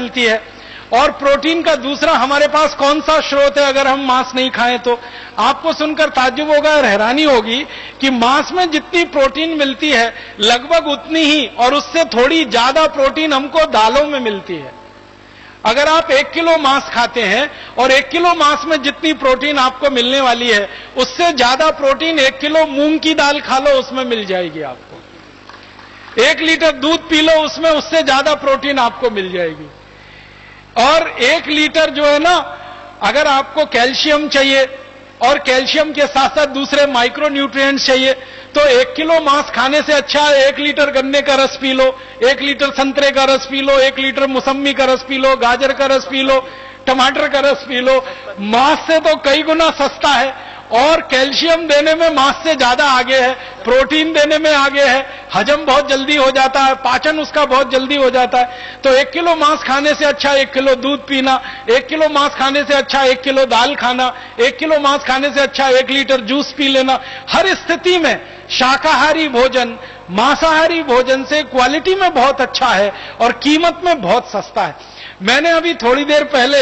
मिलती है। और प्रोटीन का दूसरा हमारे पास कौन सा स्रोत है अगर हम मांस नहीं खाएं तो? आपको सुनकर ताज्जुब होगा और हैरानी होगी कि मांस में जितनी प्रोटीन मिलती है लगभग उतनी ही और उससे थोड़ी ज्यादा प्रोटीन हमको दालों में मिलती है। अगर आप 1 किलो मांस खाते हैं और 1 किलो मांस में जितनी प्रोटीन आपको मिलने वाली है उससे ज्यादा प्रोटीन 1 किलो मूंग की दाल खा लो, उसमें मिल जाएगी आपको। 1 लीटर दूध पी लो, उसमें उससे ज्यादा प्रोटीन आपको मिल जाएगी। और 1 लीटर जो है ना, अगर आपको कैल्शियम चाहिए और कैल्शियम के साथ साथ दूसरे माइक्रो न्यूट्रिएंट्स चाहिए तो 1 किलो मांस खाने से अच्छा 1 लीटर गन्ने का रस पी लो, 1 लीटर संतरे का रस पी लो, 1 लीटर मौसम्मी का रस पी लो, गाजर का रस पी लो, टमाटर का रस पी लो। मांस से तो कई गुना सस्ता है और कैल्शियम देने में मांस से ज्यादा आगे है, प्रोटीन देने में आगे है, हजम बहुत जल्दी हो जाता है, पाचन उसका बहुत जल्दी हो जाता है। तो 1 किलो मांस खाने से अच्छा 1 किलो दूध पीना, 1 किलो मांस खाने से अच्छा 1 किलो दाल खाना, 1 किलो मांस खाने से अच्छा 1 लीटर जूस पी लेना। हर स्थिति में शाकाहारी भोजन मांसाहारी भोजन से क्वालिटी में बहुत अच्छा है और कीमत में बहुत सस्ता है। मैंने अभी थोड़ी देर पहले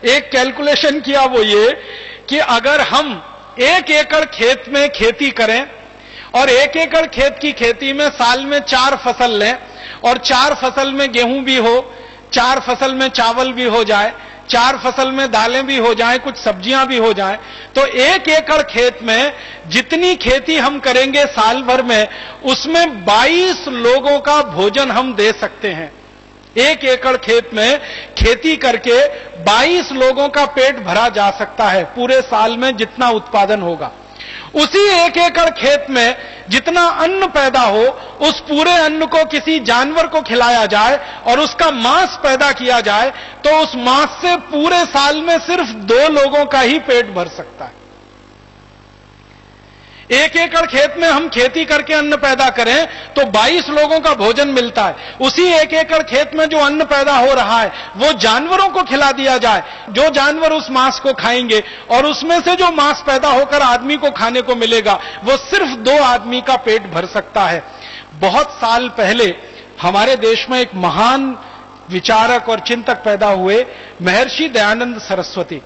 एक कैलकुलेशन किया, वो ये कि अगर हम 1 एकड़ खेत में खेती करें और 1 एकड़ खेत की खेती में साल में 4 फसल लें और 4 फसल में गेहूं भी हो, 4 फसल में चावल भी हो जाए, 4 फसल में दालें भी हो जाएं, कुछ सब्जियां भी हो जाएं, तो 1 एकड़ खेत में जितनी खेती हम करेंगे साल भर में उसमें 22 लोगों का भोजन हम दे सकते हैं। 1 एकड़ खेत में खेती करके 22 लोगों का पेट भरा जा सकता है पूरे साल में जितना उत्पादन होगा। उसी 1 एकड़ खेत में जितना अन्न पैदा हो उस पूरे अन्न को किसी जानवर को खिलाया जाए और उसका मांस पैदा किया जाए तो उस मांस से पूरे साल में सिर्फ 2 लोगों का ही पेट भर सकता है। 1 एकड़ खेत में हम खेती करके अन्न पैदा करें तो 22 लोगों का भोजन मिलता है। उसी 1 एकड़ खेत में जो अन्न पैदा हो रहा है वो जानवरों को खिला दिया जाए, जो जानवर उस मांस को खाएंगे और उसमें से जो मांस पैदा होकर आदमी को खाने को मिलेगा वो सिर्फ 2 आदमी का पेट भर सकता है। बहुत साल पहले हमारे देश में एक महान विचारक और चिंतक पैदा हुए, महर्षि दयानंद सरस्वती।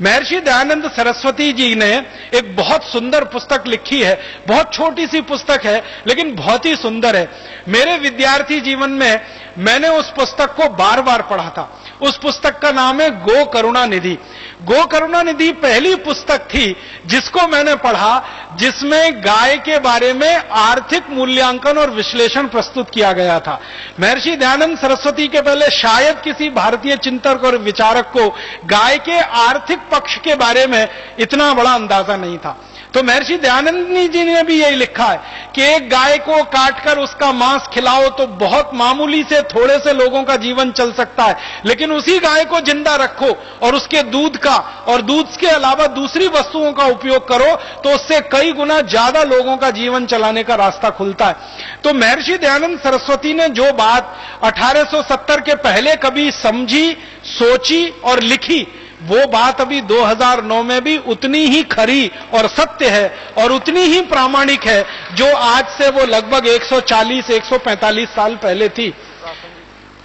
महर्षि दयानंद सरस्वती जी ने एक बहुत सुंदर पुस्तक लिखी है, बहुत छोटी सी पुस्तक है लेकिन बहुत ही सुंदर है। मेरे विद्यार्थी जीवन में मैंने उस पुस्तक को बार बार पढ़ा था। उस पुस्तक का नाम है गो करुणा निधि। गो करुणा निधि पहली पुस्तक थी जिसको मैंने पढ़ा जिसमें गाय के बारे में आर्थिक मूल्यांकन और विश्लेषण प्रस्तुत किया गया था। महर्षि दयानंद सरस्वती के पहले शायद किसी भारतीय चिंतक और विचारक को गाय के आर्थिक पक्ष के बारे में इतना बड़ा अंदाजा नहीं था। तो महर्षि दयानंद जी ने भी यही लिखा है कि एक गाय को काटकर उसका मांस खिलाओ तो बहुत मामूली से थोड़े से लोगों का जीवन चल सकता है, लेकिन उसी गाय को जिंदा रखो और उसके दूध का और दूध के अलावा दूसरी वस्तुओं का उपयोग करो तो उससे कई गुना ज्यादा लोगों का जीवन चलाने का रास्ता खुलता है। तो महर्षि दयानंद सरस्वती ने जो बात 1870 के पहले कभी समझी, सोची और लिखी वो बात अभी 2009 में भी उतनी ही खरी और सत्य है और उतनी ही प्रामाणिक है जो आज से वो लगभग 140-145 साल पहले थी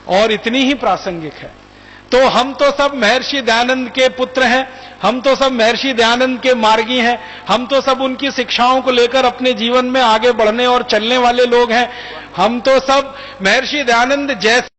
और इतनी ही प्रासंगिक है। तो हम तो सब महर्षि दयानंद के पुत्र हैं, हम तो सब महर्षि दयानंद के मार्गी हैं, हम तो सब उनकी शिक्षाओं को लेकर अपने जीवन में आगे बढ़ने और चलने वाले लोग हैं। हम तो सब महर्षि दयानंद जैसे